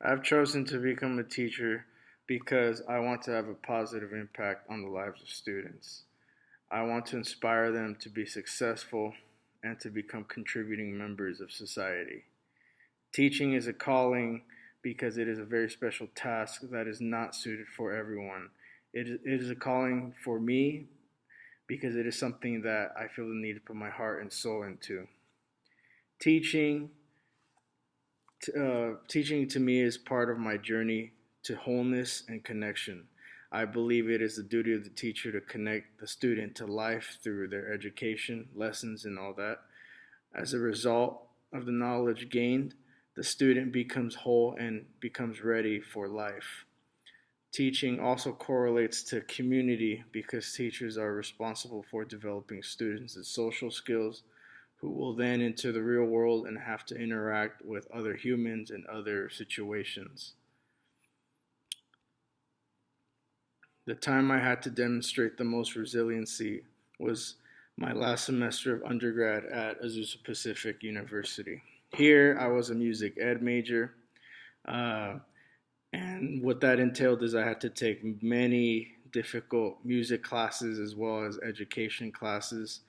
I've chosen to become a teacher because I want to have a positive impact on the lives of students. I want to inspire them to be successful and to become contributing members of society. Teaching is a calling because it is a very special task that is not suited for everyone. It is a calling for me because it is something that I feel the need to put my heart and soul into. Teaching Teaching to me is part of my journey to wholeness and connection. I believe it is the duty of the teacher to connect the student to life through their education, lessons, and all that. As a result of the knowledge gained, the student becomes whole and becomes ready for life. Teaching also correlates to community because teachers are responsible for developing students' social skills who will then enter the real world and have to interact with other humans in other situations. The time I had to demonstrate the most resiliency was my last semester of undergrad at Azusa Pacific University. Here, I was a music ed major, uh, and what that entailed is I had to take many difficult music classes as well as education classes.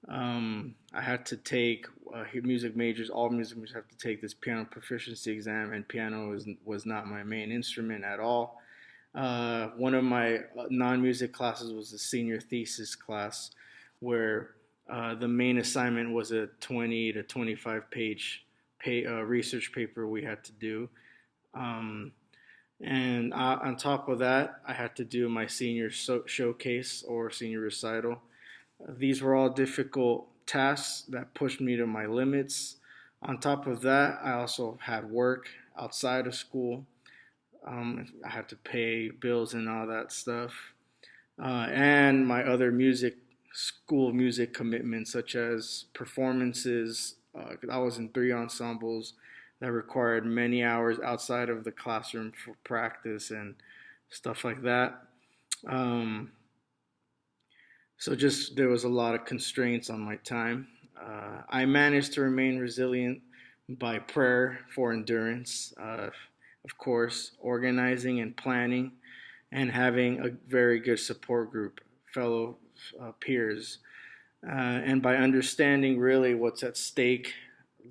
I had to take music majors. All music majors have to take this piano proficiency exam, and piano was not my main instrument at all. One of my non-music classes was a senior thesis class, where the main assignment was a 20 to 25 page research paper we had to do. Um, and on top of that, I had to do my senior showcase or senior recital. These were all difficult tasks that pushed me to my limits. On top of that, I also had work outside of school. I had to pay bills and all that stuff. And my other school music commitments, such as performances. I was in three ensembles that required many hours outside of the classroom for practice and stuff like that. Um, so just there was a lot of constraints on my time. I managed to remain resilient by prayer for endurance, of course, organizing and planning, and having a very good support group, fellow peers, and by understanding really what's at stake,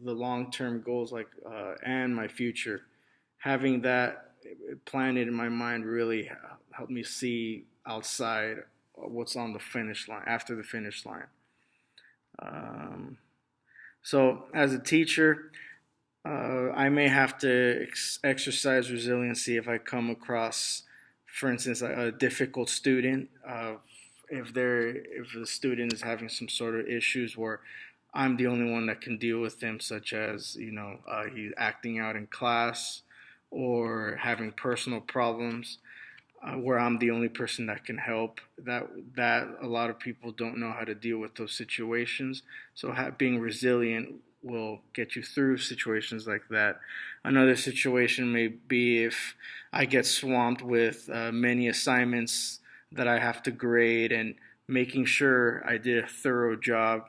the long-term goals, and my future. Having that planted in my mind really helped me see outside what's on the finish line, after the finish line. Um, so, as a teacher, I may have to exercise resiliency if I come across, for instance, a difficult student. If the student is having some sort of issues where I'm the only one that can deal with them, such as he's acting out in class or having personal problems, where I'm the only person that can help. That a lot of people don't know how to deal with those situations. So being resilient will get you through situations like that. Another situation may be if I get swamped with many assignments that I have to grade, and making sure I did a thorough job,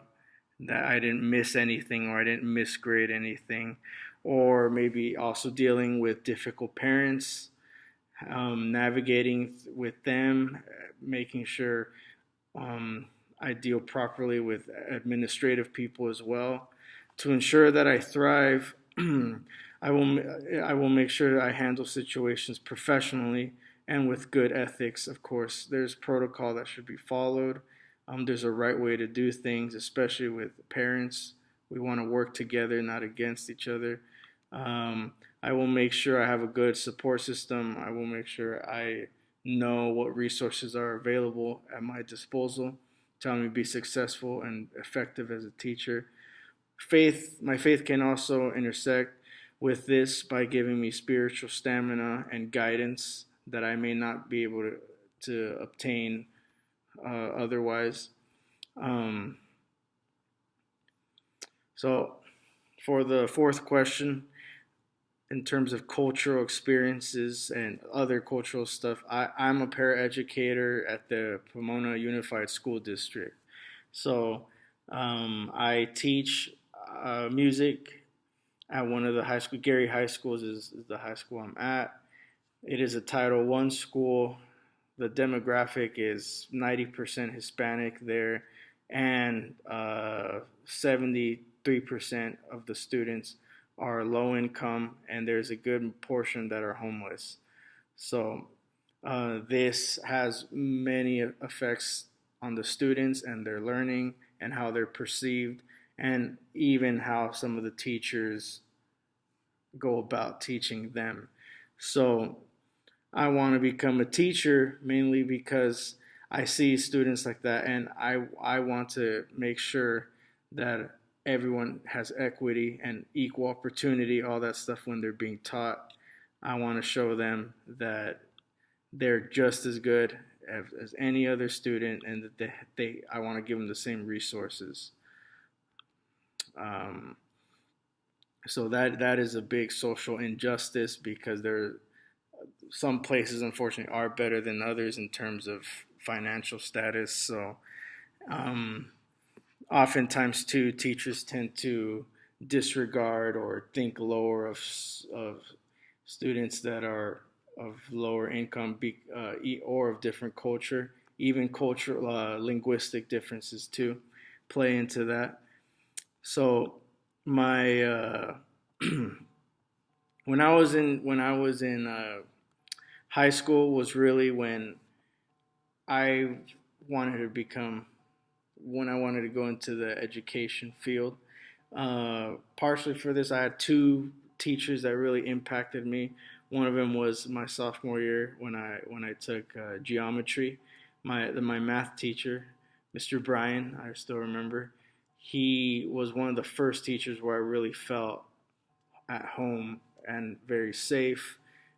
that I didn't miss anything or I didn't misgrade anything, or maybe also dealing with difficult parents, navigating with them, making sure um, I deal properly with administrative people as well. To ensure that I thrive, I will make sure that I handle situations professionally and with good ethics. Of course, there's protocol that should be followed. There's a right way to do things, especially with parents. We want to work together, not against each other. I will make sure I have a good support system. I will make sure I know what resources are available at my disposal to help me be successful and effective as a teacher. My faith can also intersect with this by giving me spiritual stamina and guidance that I may not be able to obtain otherwise. Um, so, for the fourth question, in terms of cultural experiences and other cultural stuff, I'm a paraeducator at the Pomona Unified School District. So I teach music at one of the high school, Gary High Schools is the high school I'm at. It is a Title I school. The demographic is 90% Hispanic there, and 73% of the students are low income, and there's a good portion that are homeless. So this has many effects on the students and their learning and how they're perceived, and even how some of the teachers go about teaching them. So I want to become a teacher mainly because I see students like that, and I want to make sure that everyone has equity and equal opportunity, all that stuff when they're being taught. I want to show them that they're just as good as any other student, and that I want to give them the same resources. Um, so that is a big social injustice, because there some places unfortunately are better than others in terms of financial status. So um, oftentimes too, teachers tend to disregard or think lower of students that are of lower income, or of different culture. Even cultural, linguistic differences too play into that. So my when I was in high school was really I wanted to become when I wanted to go into the education field. Partially for this, I had two teachers that really impacted me. One of them was my sophomore year when I took geometry. My math teacher, Mr. Bryan, I still remember. He was one of the first teachers where I really felt at home and very safe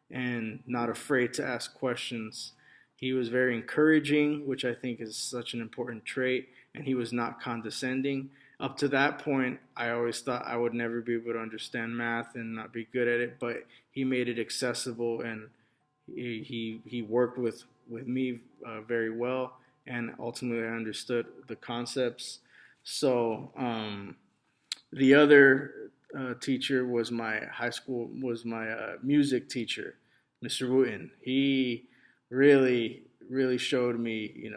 and not afraid to ask questions. He was very encouraging, which I think is such an important trait, and he was not condescending. Up to that point, I always thought I would never be able to understand math and not be good at it, but he made it accessible, and he worked with me very well, and ultimately I understood the concepts. So the other teacher was my music teacher, Mr. Wooten. He really showed me,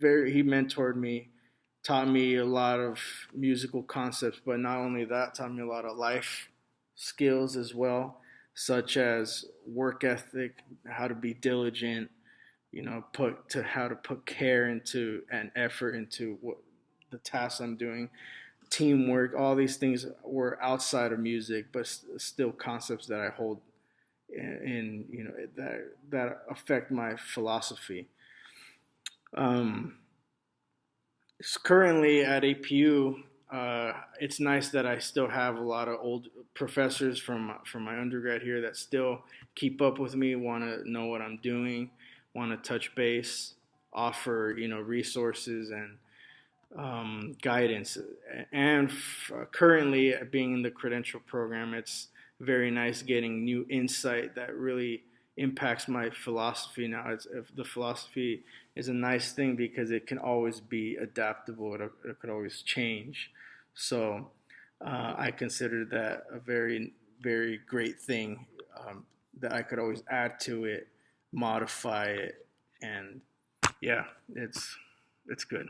he mentored me, taught me a lot of musical concepts, but not only that, taught me a lot of life skills as well, such as work ethic, how to be diligent, how to put care into and effort into what the tasks I'm doing, teamwork. All these things were outside of music, but still concepts that I hold in, that affect my philosophy. Um, Currently at APU, it's nice that I still have a lot of old professors from my undergrad here that still keep up with me, want to know what I'm doing, want to touch base, offer resources and guidance. And currently, being in the credential program, it's very nice getting new insight that really impacts my philosophy now. The philosophy is a nice thing because it can always be adaptable. It could always change. So I consider that a very, very great thing, that I could always add to it, modify it, and yeah, it's good.